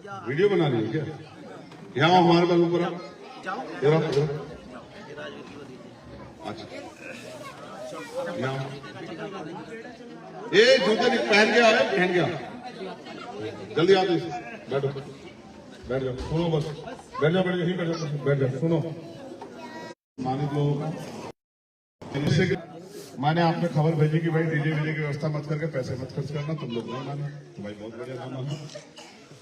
Video बना रही है क्या? यहाँ हमारे पास ऊपर अच्छा यहाँ जूते पहन के आए, पहन के जल्दी आ बैठो, बैठ जाओ, सुनो बस, बैठ जाओ, बैठ जाओ, बैठ जाओ, बैठ जाओ, सुनो। मानित लोगों का मैंने आपको खबर भेजी कि भाई डीजे वीजे की व्यवस्था मत करके पैसे मत खर्च करना, तुम लोग नहीं माने तो भाई बहुत बढ़िया काम है।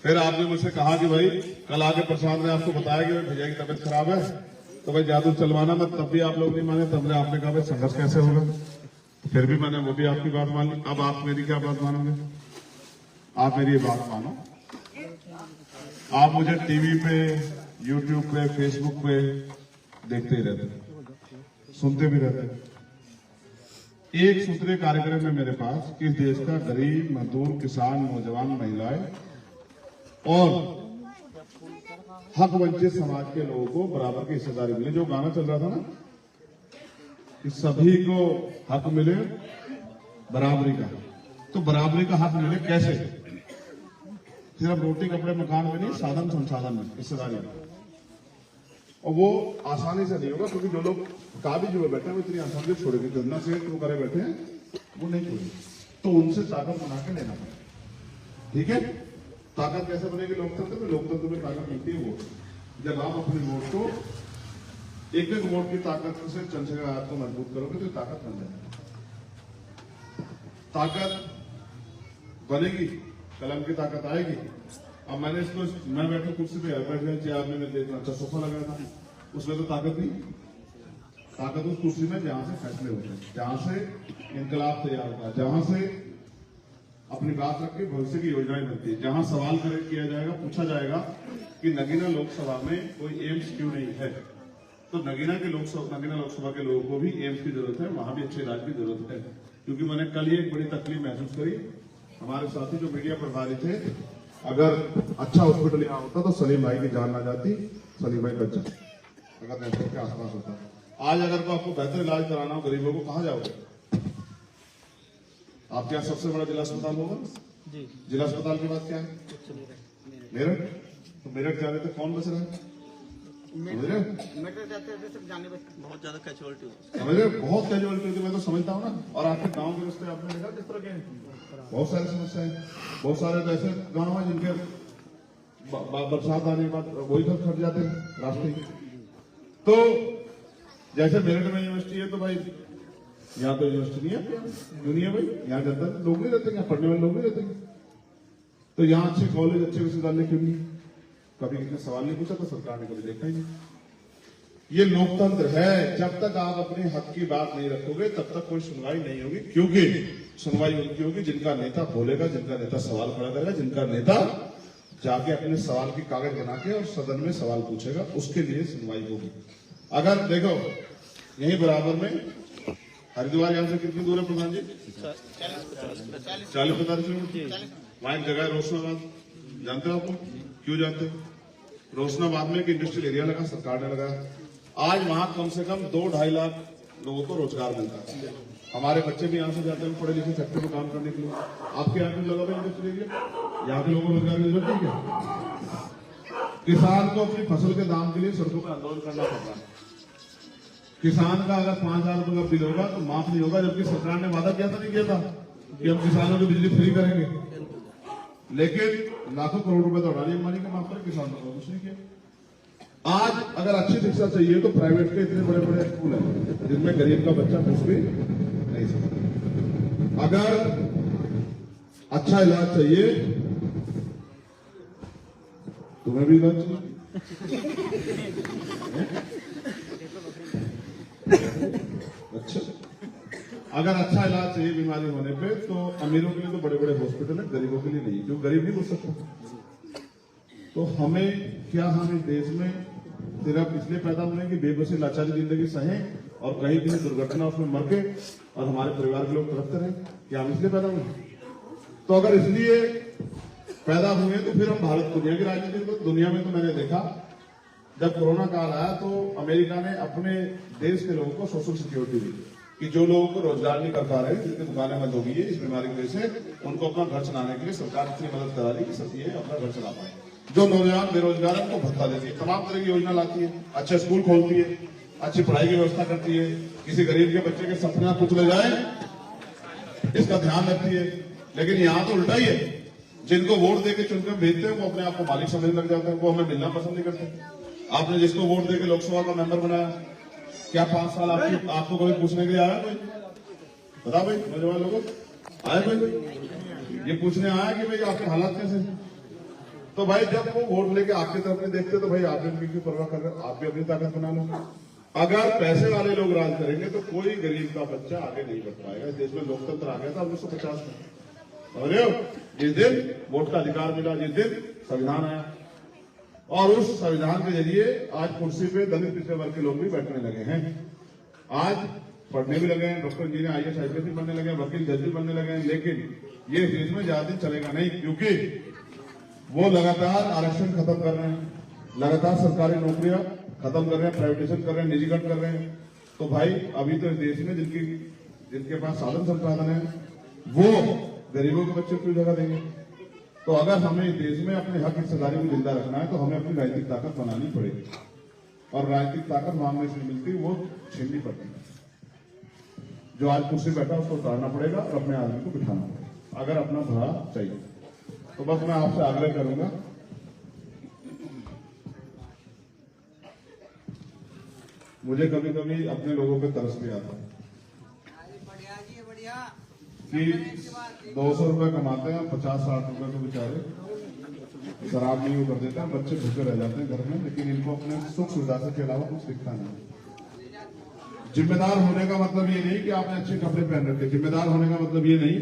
फिर आपने मुझसे कहा कि भाई कल आके प्रशांत ने आपको बताया कि भाई भैया की तबीयत खराब है तो भाई जादू चलवाना मत, तब भी आप लोग नहीं माने, तब आपने कहा भाई संघर्ष कैसे होगा, फिर भी मैंने वो भी आपकी बात मान ली। अब आप मेरी क्या बात मानोगे? आप मेरी ये बात मानो, आप मुझे टीवी पे, यूट्यूब पे, फेसबुक पे देखते ही रहते, सुनते भी रहते। एक सूत्रीय कार्यक्रम है मेरे पास कि इस देश का गरीब, मजदूर, किसान, नौजवान, महिलाएं और हक वंचित समाज के लोगों को बराबर की हिस्सेदारी मिले। जो गाना चल रहा था ना कि सभी को हक मिले बराबरी का, तो बराबरी का हक मिले कैसे? सिर्फ रोटी कपड़े मकान में नहीं, साधन संसाधन में, हिस्सेदारी में। और वो आसानी से नहीं होगा क्योंकि जो लोग काबिज हुए बैठे हैं वो इतनी आसानी से छोड़ेंगे, गन्ना से जो करे बैठे हैं वो नहीं छोड़ेंगे, तो उनसे ताकत बना के लेना पड़ेगा। ठीक है? ताकत कैसे बनेगी लोकतंत्र में? लोकतंत्र में ताकत मिलती है वोट। जब आप अपने वोट को एक एक वोट की ताकत से जनसंख्या को मजबूत करोगे तो ताकत बन जाएगी। ताकत बनेगी, कलम की ताकत आएगी। अब मैंने इसको, मैं बैठा कुर्सी पे बैठ गया, आपने मेरे लिए अच्छा सोफा लगाया था, उसमें तो ताकत नहीं। ताकत उस कुर्सी में जहां से फैसले होते हैं, जहां से इनकलाब तैयार होता है, जहां से अपनी बात रख के भविष्य की योजनाएं बनती है, जहां सवाल किया जाएगा, पूछा जाएगा कि नगीना लोकसभा में कोई एम्स क्यों नहीं है, तो नगीना लोकसभा के लोगों को भी एम्स की जरूरत है, वहां भी अच्छे इलाज की जरूरत है। क्योंकि मैंने कल ही एक बड़ी तकलीफ महसूस करी, हमारे साथी जो मीडिया प्रभारी थे, अगर अच्छा हॉस्पिटल यहाँ होता तो सलीम भाई की जान ना जाती, सलीम भाई बच जाते अगर नेटवर्क के आसपास होता। आज अगर को आपको बेहतर इलाज कराना हो गरीबों को, कहाँ जाओगे? आपके यहाँ सबसे बड़ा जिला अस्पताल होगा जी। जिला अस्पताल के बाद क्या है? मेरठ। तो मेरठ जाने तक कौन बच रहा है? मेरठ जाते जाने बहुत ज्यादा कैजुअलिटी समझ रहे? बहुत कैजुअलिटी होती है, मैं तो समझता हूँ ना। और आपके गांव के रास्ते आपने देखा किस तरह के हैं? बहुत सारी समस्याएं, बहुत सारे ऐसे गांव हैं जिनके बरसात आने के बाद वही सब खट जाते हैं रास्ते। तो जैसे मेरठ में यूनिवर्सिटी है तो भाई यहाँ तो यूनिवर्सिटी नहीं है, क्यों नहीं है भाई? यहाँ जनता लोग नहीं रहते, यहाँ पढ़ने वाले लोग नहीं रहते, तो यहाँ अच्छे कॉलेज, अच्छे विश्वविद्यालय क्यों नहीं? कभी किसी ने सवाल नहीं पूछा तो सरकार ने कभी देखा ही नहीं। ये लोकतंत्र है, जब तक आप अपने हक की बात नहीं रखोगे तब तक कोई सुनवाई नहीं होगी, क्योंकि सुनवाई उनकी होगी जिनका नेता बोलेगा, जिनका नेता सवाल खड़ा करेगा, जिनका नेता जाके अपने सवाल की कागज बना के और सदन में सवाल पूछेगा, उसके लिए सुनवाई होगी। अगर देखो यही बराबर में हरिद्वार यहाँ से कितनी दूर है प्रधान जी? 40-45 किलोमीटर। वहां एक जगह है रोशनाबाद, जानते हो आप लोग? क्यों जानते हो? रोशनाबाद में एक इंडस्ट्रियल एरिया लगा, सरकार ने लगाया। आज वहां कम से कम 2-2.5 लाख लोगों को रोजगार मिलता है। हमारे बच्चे भी यहाँ से जाते हैं पढ़े लिखे फैक्ट्री में काम करने के लिए। आपके यहाँ भी लगा हुआ इंडस्ट्रियल एरिया, यहाँ के लोगों को रोजगार की जरूरत है क्या? किसान को अपनी फसल के दाम के लिए सड़कों पर आंदोलन करना पड़ रहा है। किसान का अगर 5,000 रुपए का बिल होगा तो माफ नहीं होगा, जबकि सरकार ने वादा किया था, नहीं किया था कि हम किसानों को बिजली फ्री करेंगे, लेकिन लाखों करोड़ रुपए तो अडानी अंबानी के माफ कर किसानों को कुछ नहीं किया। आज अगर अच्छी शिक्षा चाहिए तो प्राइवेट के इतने बड़े बड़े स्कूल हैं जिनमें गरीब का बच्चा कुछ भी नहीं सकता। अगर अच्छा इलाज चाहिए, तुम्हें भी इलाज चाहिए। अच्छा, अगर अच्छा इलाज चाहिए बीमारी होने पे तो अमीरों के लिए तो बड़े बड़े हॉस्पिटल है, गरीबों के लिए नहीं, क्योंकि गरीब नहीं घुस सकता। तो हमें क्या, हम इस देश में सिर्फ इसलिए पैदा होने की बेबसी लाचारी जिंदगी सहें और कहीं किसी दुर्घटना उसमें मर के और हमारे परिवार के लोग तरफते रहे, क्या हम इसलिए पैदा हुए? तो अगर इसलिए पैदा हुए तो फिर हम भारत दुनिया की राजनीति को, दुनिया में तो मैंने देखा जब कोरोना काल आया तो अमेरिका ने अपने देश के लोगों को सोशल सिक्योरिटी दी कि जो लोगों को रोजगार नहीं कर पा रहे, जिनकी दुकानें बंद हो गई है इस बीमारी की वजह से, उनको अपना घर चलाने के लिए सरकार इतनी मदद करा दी कि सब ये अपना घर चला पाए। जो नौजवान बेरोजगार है उनको भत्ता देती है, तमाम तरह की योजना लाती है, अच्छे स्कूल खोलती है, अच्छी पढ़ाई की व्यवस्था करती है, किसी गरीब के बच्चे के सपना कुछ ले जाए इसका ध्यान रखती है। लेकिन यहाँ तो उल्टा ही है, जिनको वोट देके चुनकर भेजते हैं वो अपने आप को मालिक समझने लग जाते हैं, वो हमें मिलना पसंद नहीं करते। आपने जिसको वोट देके लोकसभा का मेंबर बनाया, क्या 5 साल आपको कोई पूछने के लिए आया? कोई बता भाई, नौजवान लोगों आए कोई ये पूछने आया कि भाई आपके हालात कैसे? तो भाई जब वो वोट लेके आपकी तरफ नहीं देखते तो भाई आप भी उनकी परवाह कर रहे हो, आप भी अपनी ताकत बना लो। अगर पैसे वाले लोग राज करेंगे तो कोई गरीब का बच्चा आगे नहीं बढ़ पाएगा। इस देश में लोकतंत्र आ गया था 1950 में, समझ रहे हो? जिस दिन वोट का अधिकार मिला, जिस दिन संविधान आया, और उस संविधान के जरिए आज कुर्सी पे दलित पिछड़े वर्ग के लोग भी बैठने लगे हैं, आज पढ़ने भी लगे हैं, डॉक्टर इंजीनियर IAS IPS बनने लगे हैं, वकील जज भी बनने लगे हैं। लेकिन ये देश में ज्यादा दिन चलेगा नहीं, क्योंकि वो लगातार आरक्षण खत्म कर रहे हैं, लगातार सरकारी नौकरियां खत्म कर रहे हैं, प्राइवेटाइजेशन कर रहे हैं, निजीकरण कर रहे हैं। तो भाई अभी तो इस देश में जिनके पास साधन संसाधन है वो गरीबों के बच्चों को जगह देंगे। तो अगर हमें इस देश में अपने हक हिस्सेदारी को जिंदा रखना है तो हमें अपनी राजनीतिक ताकत बनानी पड़ेगी, और राजनीतिक ताकत मांगने से मिलती वो छीननी पड़ती है। जो आज कुर्सी बैठा उसको उतारना पड़ेगा और अपने आदमी को बिठाना पड़ेगा, अगर अपना भला चाहिए। तो बस मैं आपसे आग्रह करूंगा, मुझे कभी कभी अपने लोगों पे तरस भी आता है कि 200 रुपए कमाते हैं, 50-60 रुपए तो बेचारे शराब नहीं वो कर देते हैं, बच्चे भूखे रह जाते हैं घर में, लेकिन इनको अपने सुख सुविधा के अलावा कुछ दिखता नहीं। जिम्मेदार होने का मतलब ये नहीं कि आपने अच्छे कपड़े पहन रखे, जिम्मेदार होने का मतलब ये नहीं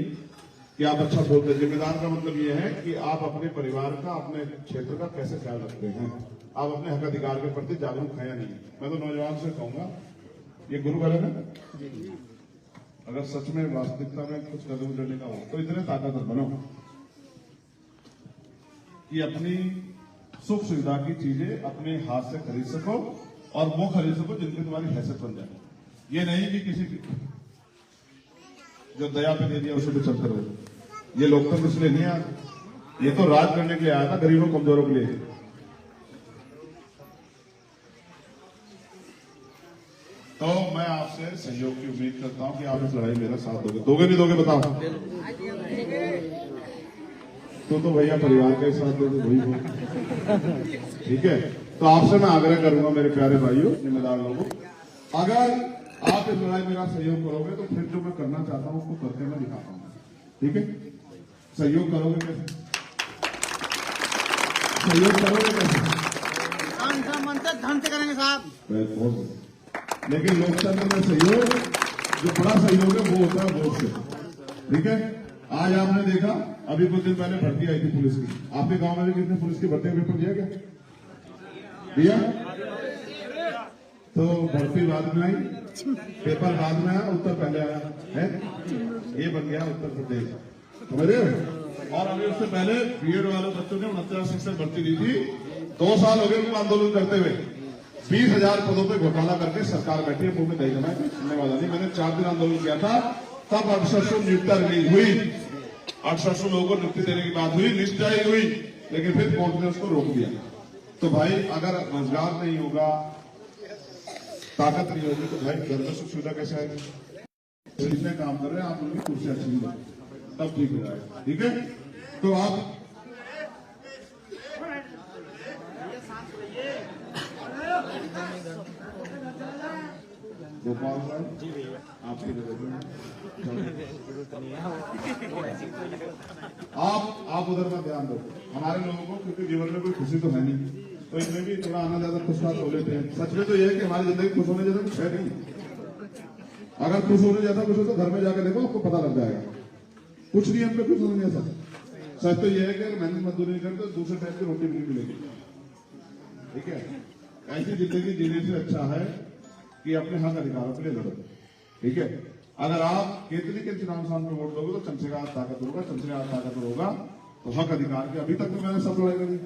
कि आप अच्छा बोलते, जिम्मेदार का मतलब ये है कि आप अपने परिवार का, अपने क्षेत्र का कैसे ख्याल रखते हैं, आप अपने हक अधिकार के प्रति जागरूक हैं या नहीं। मैं तो नौजवान से कहूंगा, ये गुरु घर है ना, अगर सच में वास्तविकता में कुछ कदम उठने का हो तो इतने ताकतवर बनो कि अपनी सुख सुविधा की चीजें अपने हाथ से खरीद सको, और वो खरीद सको जिनकी तुम्हारी हैसियत बन जाए। ये नहीं कि किसी जो दया पे दे दिया उसे भी चलते रहो। ये लोकतंत्र इसलिए नहीं आया, ये तो राज करने के लिए आया था, गरीबों कमजोरों के लिए। तो मैं आपसे सहयोग की उम्मीद करता हूं कि आप इस लड़ाई मेरा साथ दोगे। दोगे नहीं दोगे बताओ? तो भैया परिवार का ही साथ दोगे, वही हो, ठीक है। तो आपसे मैं आग्रह करूंगा मेरे प्यारे भाइयों, जिम्मेदार लोगों, अगर आप इस लड़ाई मेरा सहयोग करोगे तो फिर जो मैं करना चाहता हूं उसको करके मैं दिखा पाऊंगा, ठीक है? सहयोग करोगे कैसे? सहयोग करोगे कैसे? धन से करेंगे साहब। बहुत, लेकिन लोकतंत्र में सहयोग, जो बड़ा सहयोग है वो होता है वोट से, ठीक है? आज आपने देखा अभी कुछ दिन पहले भर्ती आई थी पुलिस की, आपके गांव में भी कितने पुलिस की भर्ती पेपर दिया क्या? दिया? तो भर्ती बाद में आई, पेपर बाद में आया, उत्तर पहले आया है, ये बन गया उत्तर प्रदेश, समझ रहे हो? और अभी उससे पहले बीएड वाले बच्चों ने 69 भर्ती दी थी, 2 साल हो गए आंदोलन करते हुए, 20,000 पदों पे घोटाला करके सरकार बैठी है, मुंह में दही जमाए, सुनने वाला नहीं। मैंने 4 दिन आंदोलन किया था, तब 6800 नियुक्तियां रिलीज हुई, 6800 लोगों को नियुक्ति देने की बात हुई, लिस्ट जारी हुई, लेकिन फिर कोर्ट ने उसको रोक दिया। तो भाई अगर रोजगार नहीं होगा, ताकत नहीं होगी, तो भाई घर में सुख सुविधा कैसे आएगी? तो इसमें काम कर रहे हैं आप, उनकी कुर्सी अच्छी नहीं, तब ठीक हो जाएगा, ठीक है? तो आप गोपाल साहब आपकी आप उधर का ध्यान दो हमारे लोगों को, क्योंकि जीवन में कोई खुशी तो है नहीं, तो इनमें भी थोड़ा आना ज्यादा खुशहाल हो लेते हैं। सच में तो यह है कि हमारी जिंदगी खुश होने जैसा कुछ है नहीं। अगर खुश होने जैसा कुछ हो तो घर में जाकर देखो, आपको पता लग जाएगा। कुछ नहीं हम पे खुश होने जैसा। सच तो यह है कि अगर मेहनत मजदूरी नहीं करते तो दूसरे टाइप की रोटी भी नहीं मिलेगी, ठीक है? ऐसी जिंदगी जीने से अच्छा है कि अपने हक अधिकारों के लिए लड़ो, ठीक है? अगर आप केतली के चुनाव स्थान पर वोट दोगे तो चमचेगा ताकत होगा, चमचेगा ताकत होगा, तो हक अधिकार की अभी तक तो मैंने सब लड़ाई लड़ी।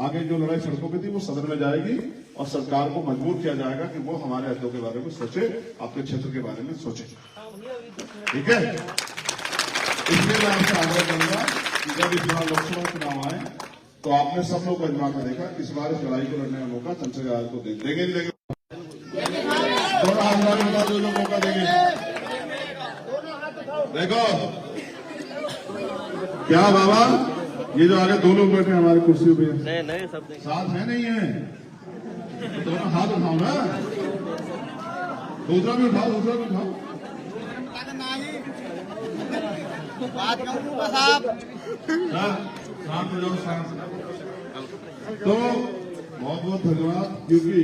आगे जो लड़ाई सड़कों पे थी वो सदन में जाएगी और सरकार को मजबूर किया जाएगा कि वो हमारे हकों के बारे में सोचे, आपके क्षेत्र के बारे में सोचे, ठीक है? इसलिए मैं आपसे आग्रह करूंगा कि जब इस बार लोकसभा चुनाव आए तो आपने सब लोग को अजमा कर देखा, इस बार इस लड़ाई को लड़ने का मौका चंद्रशेखर आजाद को देंगे नहीं देंगे? दोनों हाथ उठा के बता दो जो मौका देंगे। देखो क्या बाबा, ये जो आगे दो लोग बैठे हैं हमारी कुर्सी पे, नहीं सब साथ है नहीं है? दोनों हाथ उठाओ ना, दूसरा भी उठाओ, दूसरा भी उठाओ। बात करूंगा साहब। शांत हो जाओ, शांत। तो बहुत बहुत धन्यवाद, क्योंकि